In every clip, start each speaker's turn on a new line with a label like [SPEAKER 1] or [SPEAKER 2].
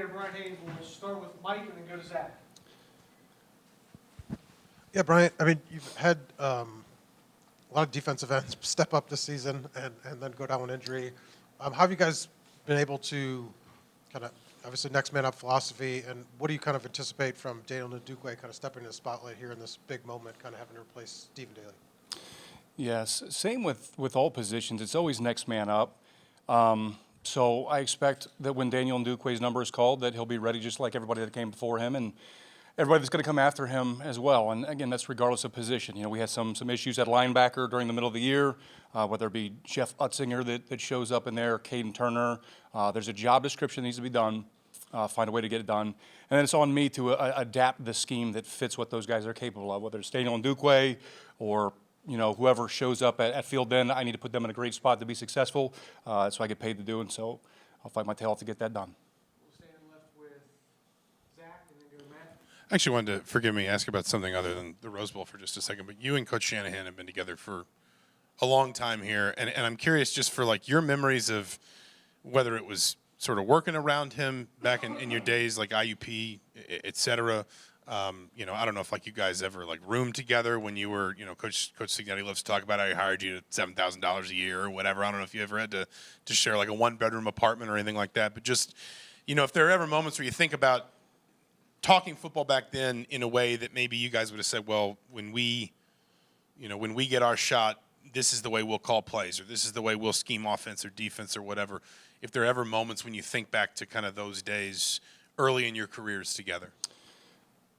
[SPEAKER 1] coordinator Bryant Haines. We'll start with Mike and then go to Zach.
[SPEAKER 2] Yeah, Bryant, I mean, you've had a lot of defensive ends step up this season and then go down with injury. How have you guys been able to kind of, obviously, next man up philosophy, and what do you kind of anticipate from Daniel Ndukwe kind of stepping in the spotlight here in this big moment, kind of having to replace Stephen Daly?
[SPEAKER 3] Yes, same with all positions. It's always next man up. So I expect that when Daniel Ndukwe's number is called, that he'll be ready just like everybody that came before him and everybody that's going to come after him as well. And again, that's regardless of position. You know, we had some issues at linebacker during the middle of the year, whether it be Jeff Utzinger that shows up in there, Caden Turner. There's a job description that needs to be done. Find a way to get it done. And then it's on me to adapt the scheme that fits what those guys are capable of, whether it's Daniel Ndukwe or whoever shows up at field then. I need to put them in a great spot to be successful. So I get paid to do, and so I'll fight my tail off to get that done.
[SPEAKER 1] We'll stand left with Zach and then go to Matt.
[SPEAKER 4] I actually wanted to, forgive me, ask about something other than the Rose Bowl for just a second, but you and Coach Shanahan have been together for a long time here, and I'm curious just for like your memories of whether it was sort of working around him back in your days, like IUP, et cetera. I don't know if like you guys ever like roomed together when you were, Coach Signetti loves to talk about how he hired you at $7,000 a year or whatever. I don't know if you ever had to share like a 1-bedroom apartment or anything like that, but just, if there are ever moments where you think about talking football back then in a way that maybe you guys would have said, well, when we get our shot, this is the way we'll call plays, or this is the way we'll scheme offense or defense or whatever. If there are ever moments when you think back to kind of those days early in your careers together.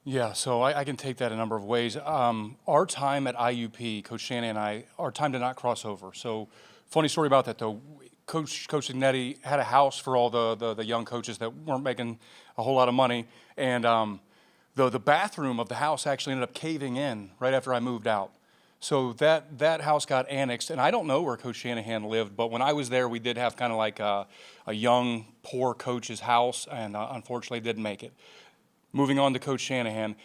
[SPEAKER 3] Yeah, so I can take that a number of ways. Our time at IUP, Coach Shanahan and I, our time did not cross over. So funny story about that, though. Coach Signetti had a house for all the young coaches that weren't making a whole lot of money. And the bathroom of the house actually ended up caving in right after I moved out. So that house got annexed, and I don't know where Coach Shanahan lived, but when I was there, we did have kind of like a young, poor coach's house, and unfortunately didn't make it. Moving on to Coach Shanahan,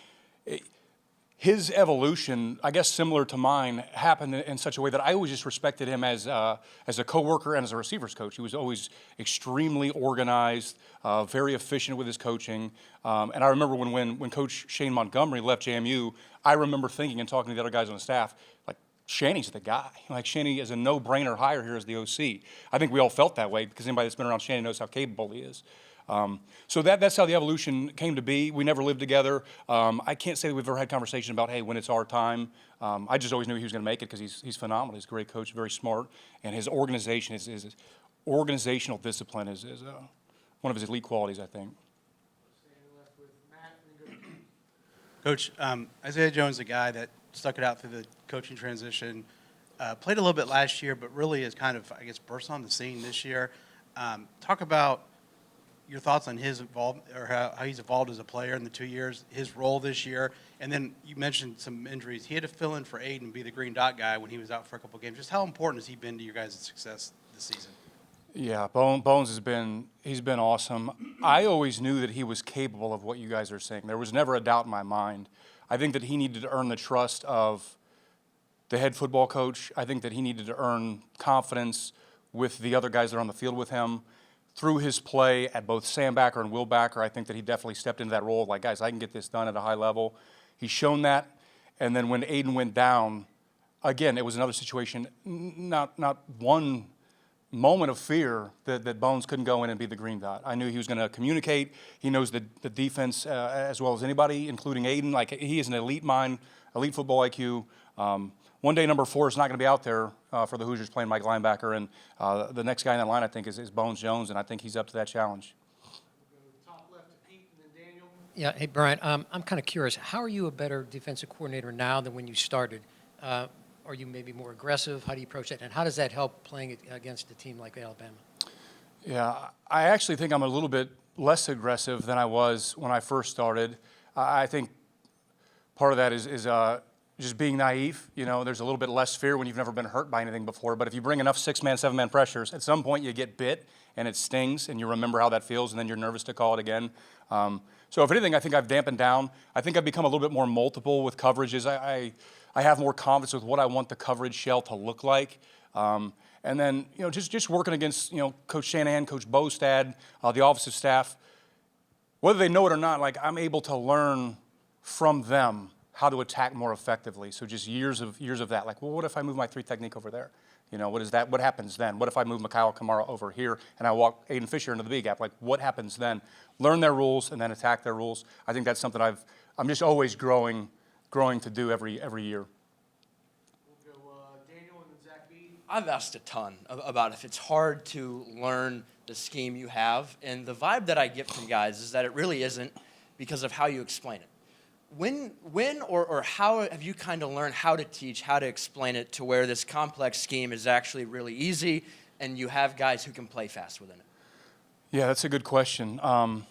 [SPEAKER 3] his evolution, I guess similar to mine, happened in such a way that I always just respected him as a coworker and as a receivers coach. He was always extremely organized, very efficient with his coaching. And I remember when Coach Shane Montgomery left JMU, I remember thinking and talking to the other guys on the staff, like, Shanny's the guy. Like, Shanny is a no-brainer hire here as the OC. I think we all felt that way because anybody that's been around Shanny knows how capable he is. So that's how the evolution came to be. We never lived together. I can't say that we've ever had conversation about, hey, when it's our time. I just always knew he was going to make it because he's phenomenal. He's a great coach, very smart, and his organization, his organizational discipline is one of his elite qualities, I think.
[SPEAKER 5] Coach, Isaiah Jones, a guy that stuck it out through the coaching transition, played a little bit last year, but really has kind of, I guess, burst on the scene this year. Talk about your thoughts on his or how he's evolved as a player in the 2 years, his role this year, and then you mentioned some injuries. He had to fill in for Aiden and be the green dot guy when he was out for a couple of games. Just how important has he been to your guys' success this season?
[SPEAKER 3] Yeah, Bones he's been awesome. I always knew that he was capable of what you guys are saying. There was never a doubt in my mind. I think that he needed to earn the trust of the head football coach. I think that he needed to earn confidence with the other guys that are on the field with him. Through his play at both Sam Backer and Will Backer, I think that he definitely stepped into that role of like, guys, I can get this done at a high level. He's shown that. And then when Aiden went down, again, it was another situation, not one moment of fear that Bones couldn't go in and be the green dot. I knew he was going to communicate. He knows the defense as well as anybody, including Aiden. Like, he is an elite mind, elite football IQ. One day, number 4 is not going to be out there for the Hoosiers playing Mike linebacker, and the next guy in that line, I think, is Bones Jones, and I think he's up to that challenge.
[SPEAKER 1] Top left to Pete and then Daniel.
[SPEAKER 6] Yeah, hey, Brian, I'm kind of curious. How are you a better defensive coordinator now than when you started? Are you maybe more aggressive? How do you approach that? And how does that help playing against a team like Alabama?
[SPEAKER 3] Yeah, I actually think I'm a little bit less aggressive than I was when I first started. I think part of that is just being naive. There's a little bit less fear when you've never been hurt by anything before. But if you bring enough 6-man, 7-man pressures, at some point you get bit and it stings and you remember how that feels and then you're nervous to call it again. So if anything, I think I've dampened down. I think I've become a little bit more multiple with coverages. I have more confidence with what I want the coverage shell to look like. And then, just working against, Coach Shanahan, Coach Bostad, the offensive staff, whether they know it or not, like I'm able to learn from them how to attack more effectively. So just years of that. Like, well, what if I move my 3 technique over there? You know, what is that? What happens then? What if I move Mikhail Kamara over here and I walk Aiden Fisher into the B gap? Like, what happens then? Learn their rules and then attack their rules. I think that's something I'm just always growing to do every year.
[SPEAKER 1] We'll go Daniel and then Zach B.
[SPEAKER 7] I've asked a ton about if it's hard to learn the scheme you have, and the vibe that I get from guys is that it really isn't because of how you explain it. When or how have you kind of learned how to teach, how to explain it to where this complex scheme is actually really easy and you have guys who can play fast within it?
[SPEAKER 3] Yeah, that's a good question. I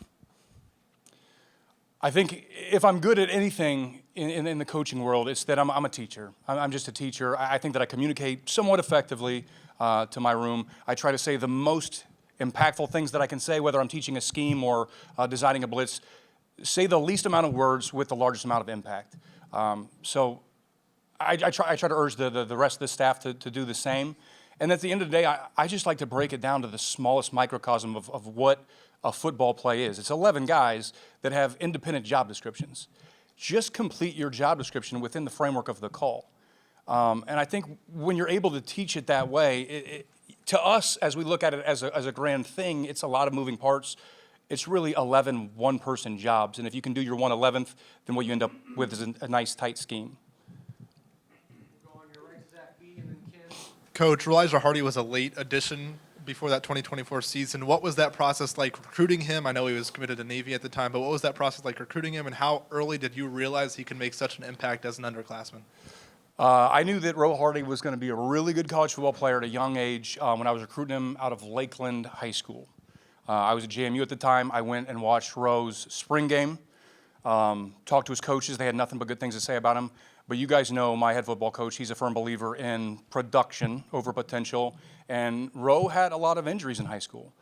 [SPEAKER 3] think if I'm good at anything in the coaching world, it's that I'm a teacher. I'm just a teacher. I think that I communicate somewhat effectively to my room. I try to say the most impactful things that I can say, whether I'm teaching a scheme or designing a blitz. Say the least amount of words with the largest amount of impact. So I try to urge the rest of the staff to do the same. And at the end of the day, I just like to break it down to the smallest microcosm of what a football play is. It's 11 guys that have independent job descriptions. Just complete your job description within the framework of the call. And I think when you're able to teach it that way, to us, as we look at it as a grand thing, it's a lot of moving parts. It's really 11 one-person jobs. And if you can do your 1/11th, then what you end up with is a nice, tight scheme.
[SPEAKER 1] We'll go on your right to Zach B. and then Ken.
[SPEAKER 8] Coach, Elijah Hardy was a late addition before that 2024 season. What was that process like recruiting him? I know he was committed to Navy at the time, but what was that process like recruiting him, and how early did you realize he could make such an impact as an underclassman?
[SPEAKER 3] I knew that Ro Hardy was going to be a really good college football player at a young age when I was recruiting him out of Lakeland High School. I was at JMU at the time. I went and watched Ro's spring game, talked to his coaches. They had nothing but good things to say about him. But you guys know my head football coach. He's a firm believer in production over potential. And Ro had a lot of injuries in high school.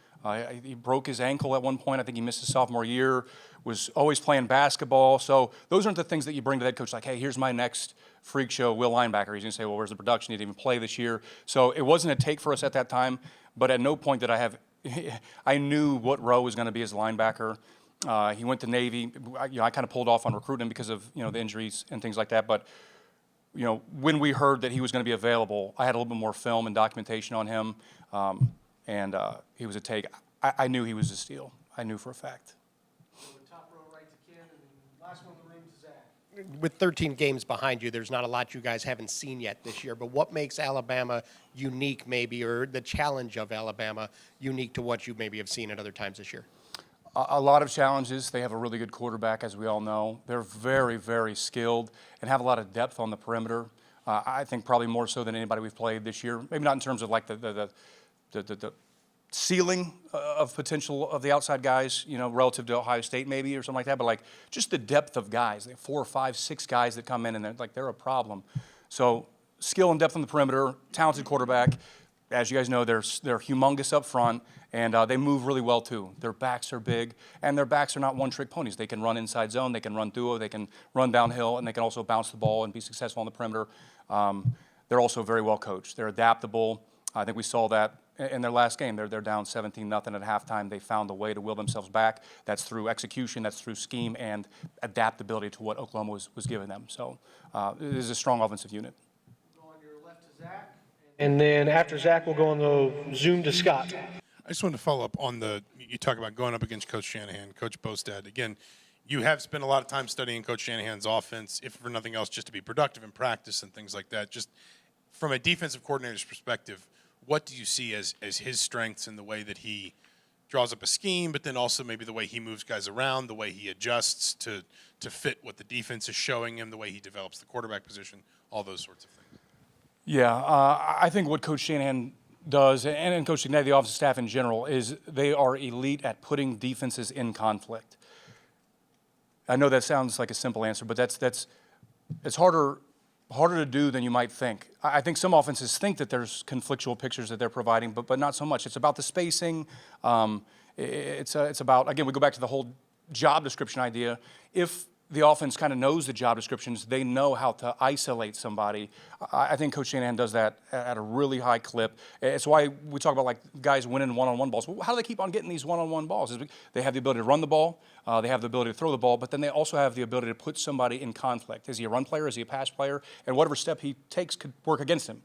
[SPEAKER 3] He broke his ankle at one point. I think he missed his sophomore year, was always playing basketball. So those aren't the things that you bring to the head coach, like, hey, here's my next freak show will linebacker. He's going to say, well, where's the production? He didn't even play this year. So it wasn't a take for us at that time. But at no point did I knew what Ro was going to be as a linebacker. He went to Navy. I kind of pulled off on recruiting him because of the injuries and things like that. But when we heard that he was going to be available, I had a little bit more film and documentation on him, and he was a take. I knew he was a steal. I knew for a fact.
[SPEAKER 1] So the top row right to Ken, and then last one in the room to Zach.
[SPEAKER 9] With 13 games behind you, there's not a lot you guys haven't seen yet this year, but what makes Alabama unique maybe, or the challenge of Alabama unique to what you maybe have seen at other times this year?
[SPEAKER 3] A lot of challenges. They have a really good quarterback, as we all know. They're very, very skilled and have a lot of depth on the perimeter. I think probably more so than anybody we've played this year. Maybe not in terms of like the ceiling of potential of the outside guys, relative to Ohio State maybe or something like that, but like just the depth of guys. They have 4 or 5, 6 guys that come in and they're a problem. So skill and depth on the perimeter, talented quarterback. As you guys know, they're humongous up front, and they move really well too. Their backs are big, and their backs are not one-trick ponies. They can run inside zone, they can run duo, they can run downhill, and they can also bounce the ball and be successful on the perimeter. They're also very well coached. They're adaptable. I think we saw that in their last game. They're down 17-0 at halftime. They found a way to will themselves back. That's through execution, that's through scheme, and adaptability to what Oklahoma was giving them. So it is a strong offensive unit.
[SPEAKER 1] We'll go on your left to Zach.
[SPEAKER 10] And then after Zach, we'll go on the Zoom to Scott.
[SPEAKER 4] I just wanted to follow up on you talk about going up against Coach Shanahan, Coach Bostad. Again, you have spent a lot of time studying Coach Shanahan's offense, if for nothing else, just to be productive in practice and things like that. Just from a defensive coordinator's perspective, what do you see as his strengths in the way that he draws up a scheme, but then also maybe the way he moves guys around, the way he adjusts to fit what the defense is showing him, the way he develops the quarterback position, all those sorts of things?
[SPEAKER 3] Yeah, I think what Coach Shanahan does, and Coach Ignetti, the offensive staff in general, is they are elite at putting defenses in conflict. I know that sounds like a simple answer, but it's harder to do than you might think. I think some offenses think that there's conflictual pictures that they're providing, but not so much. It's about the spacing. It's about, again, we go back to the whole job description idea. If the offense kind of knows the job descriptions. They know how to isolate somebody. I think Coach Shanahan does that at a really high clip. It's why we talk about like guys winning one-on-one balls. Well, how do they keep on getting these one-on-one balls? They have the ability to run the ball. They have the ability to throw the ball, but then they also have the ability to put somebody in conflict. Is he a run player? Is he a pass player? And whatever step he takes could work against him.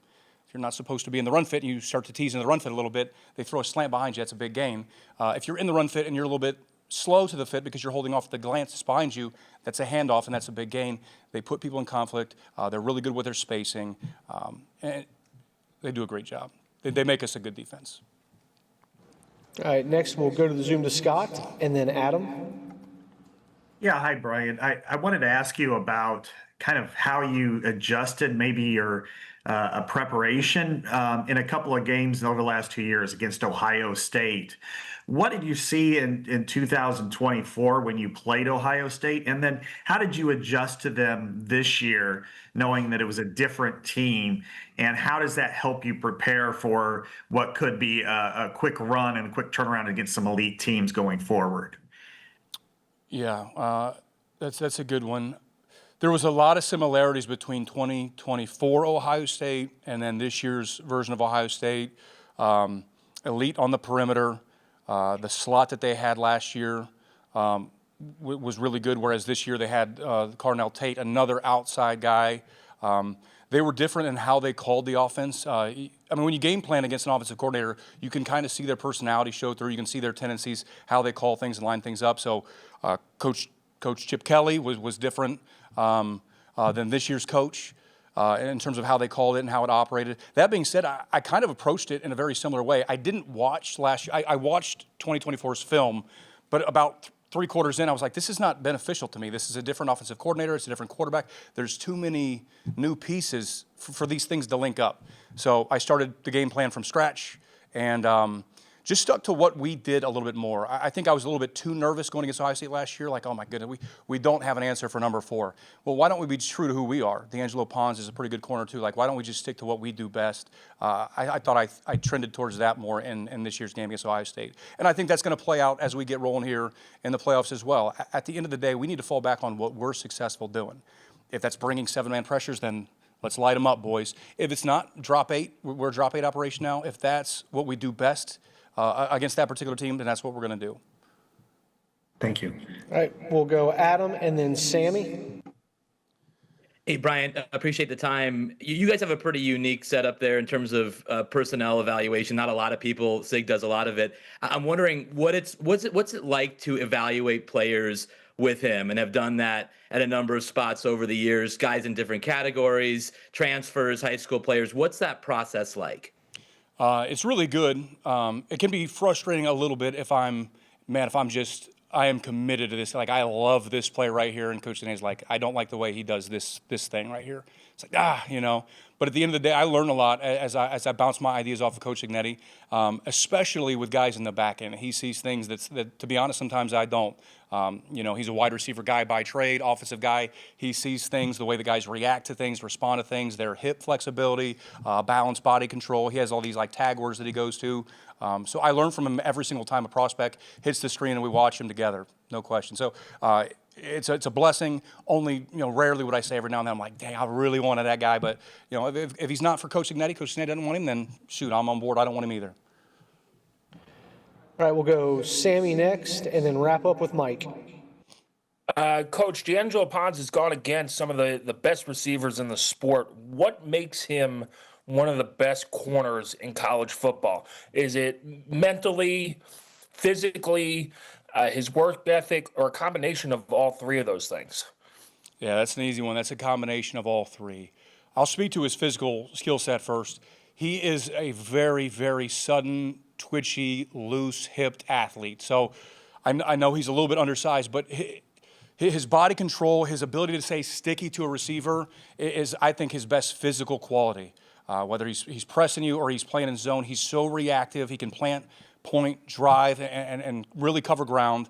[SPEAKER 3] If you're not supposed to be in the run fit and you start to tease in the run fit a little bit, they throw a slant behind you. That's a big gain. If you're in the run fit and you're a little bit slow to the fit because you're holding off the glance that's behind you, that's a handoff, and that's a big gain. They put people in conflict. They're really good with their spacing, and they do a great job. They make us a good defense.
[SPEAKER 10] All right, next we'll go to the Zoom to Scott and then Adam.
[SPEAKER 11] Yeah, hi, Brian. I wanted to ask you about kind of how you adjusted maybe your preparation in a couple of games over the last 2 years against Ohio State. What did you see in 2024 when you played Ohio State? And then how did you adjust to them this year, knowing that it was a different team? And how does that help you prepare for what could be a quick run and a quick turnaround against some elite teams going forward?
[SPEAKER 3] Yeah, that's a good one. There was a lot of similarities between 2024 Ohio State and then this year's version of Ohio State. Elite on the perimeter. The slot that they had last year was really good, whereas this year they had Carnell Tate, another outside guy. They were different in how they called the offense. I mean, when you game plan against an offensive coordinator, you can kind of see their personality show through. You can see their tendencies, how they call things and line things up. So Coach Chip Kelly was different than this year's coach. In terms of how they called it and how it operated. That being said, I kind of approached it in a very similar way. I didn't watch last year. I watched 2024's film, but about 3 quarters in, I was like, this is not beneficial to me. This is a different offensive coordinator. It's a different quarterback. There's too many new pieces for these things to link up. So I started the game plan from scratch and just stuck to what we did a little bit more. I think I was a little bit too nervous going against Ohio State last year. Like, oh my goodness, we don't have an answer for number 4. Well, why don't we be true to who we are? D'Angelo Pons is a pretty good corner too. Like, why don't we just stick to what we do best? I thought I trended towards that more in this year's game against Ohio State. And I think that's going to play out as we get rolling here in the playoffs as well. At the end of the day, we need to fall back on what we're successful doing. If that's bringing 7-man pressures, then let's light them up, boys. If it's not drop 8, we're a drop 8 operation now. If that's what we do best, against that particular team, then that's what we're going to do.
[SPEAKER 11] Thank you.
[SPEAKER 10] All right, we'll go Adam and then Sammy.
[SPEAKER 12] Hey, Brian, appreciate the time. You guys have a pretty unique setup there in terms of personnel evaluation. Not a lot of people, SIG does a lot of it. I'm wondering what's it like to evaluate players with him, and have done that at a number of spots over the years, guys in different categories, transfers, high school players. What's that process like?
[SPEAKER 3] It's really good. It can be frustrating a little bit if I am committed to this. Like, I love this play right here, and Coach Danae's like, I don't like the way he does this thing right here. It's like, you know. But at the end of the day, I learn a lot as I bounce my ideas off of Coach Ignetti, especially with guys in the back end. He sees things that, to be honest, sometimes I don't. You know, he's a wide receiver guy by trade, offensive guy. He sees things, the way the guys react to things, respond to things, their hip flexibility, balanced body control. He has all these like tag words that he goes to. So I learn from him every single time a prospect hits the screen and we watch him together, no question. So it's a blessing. Only, you know, rarely would I say every now and then I'm like, dang, I really wanted that guy. But, you know, if he's not for Coach Ignetti doesn't want him, then shoot, I'm on board. I don't want him either.
[SPEAKER 10] All right, we'll go Sammy next and then wrap up with Mike.
[SPEAKER 13] Coach, D'Angelo Pons has gone against some of the best receivers in the sport. What makes him one of the best corners in college football? Is it mentally, physically, his work ethic, or a combination of all 3 of those things?
[SPEAKER 3] Yeah, that's an easy one. That's a combination of all 3. I'll speak to his physical skill set first. He is a very, very sudden, twitchy, loose-hipped athlete. So I know he's a little bit undersized, but his body control, his ability to stay sticky to a receiver is, I think, his best physical quality. Whether he's pressing you or he's playing in zone, he's so reactive. He can plant, point, drive, and really cover ground.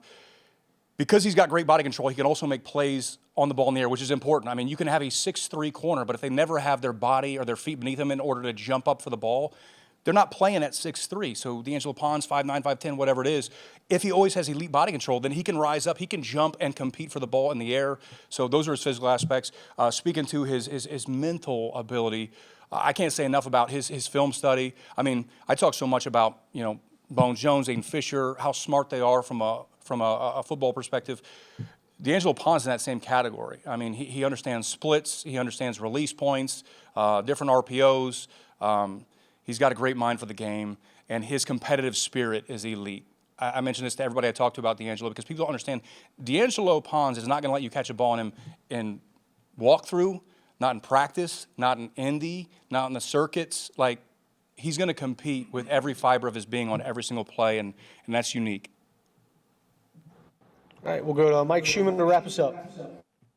[SPEAKER 3] Because he's got great body control, he can also make plays on the ball in the air, which is important. I mean, you can have a 6'3" corner, but if they never have their body or their feet beneath them in order to jump up for the ball, they're not playing at 6'3". So D'Angelo Pons, 5'9", 5'10", whatever it is, if he always has elite body control, then he can rise up, he can jump and compete for the ball in the air. So those are his physical aspects. Speaking to his mental ability, I can't say enough about his film study. I mean, I talk so much about, Bones Jones, Aiden Fisher, how smart they are from a football perspective. D'Angelo Pons in that same category. I mean, he understands splits, he understands release points, different RPOs. He's got a great mind for the game, and his competitive spirit is elite. I mentioned this to everybody I talked to about D'Angelo because people don't understand. D'Angelo Pons is not going to let you catch a ball in walkthrough, not in practice, not in Indy, not in the circuits. Like, he's going to compete with every fiber of his being on every single play, and that's unique.
[SPEAKER 10] All right, we'll go to Mike Schumann to wrap us up.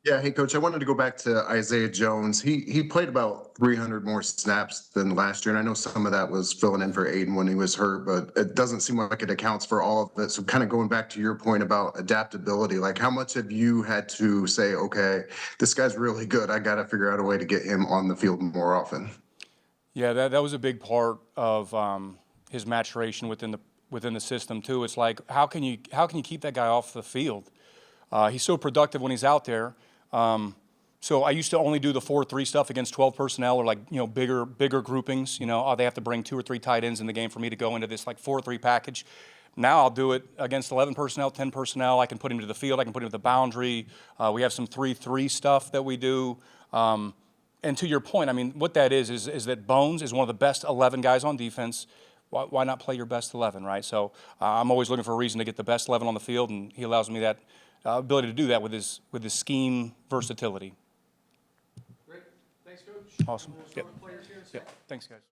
[SPEAKER 14] Yeah, hey, Coach, I wanted to go back to Isaiah Jones. He played about 300 more snaps than last year, and I know some of that was filling in for Aiden when he was hurt, but it doesn't seem like it accounts for all of it. So kind of going back to your point about adaptability, like how much have you had to say, okay, this guy's really good, I got to figure out a way to get him on the field more often? Yeah,
[SPEAKER 3] that was a big part of his maturation within the system too. It's like how can you keep that guy off the field? He's so productive when he's out there. So I used to only do the 4-3 stuff against 12 personnel or like bigger groupings. They have to bring 2 or 3 tight ends in the game for me to go into this like 4-3 package. Now I'll do it against 11 personnel, 10 personnel. I can put him to the field. I can put him to the boundary. We have some 3-3 stuff that we do. And to your point, I mean, what that is that Bones is one of the best 11 guys on defense. Why not play your best 11, right? So I'm always looking for a reason to get the best 11 on the field, and he allows me that ability to do that with his scheme versality.
[SPEAKER 1] Great. Thanks, Coach.
[SPEAKER 3] Awesome.
[SPEAKER 1] We'll start with players here in a second.
[SPEAKER 3] Thanks, guys.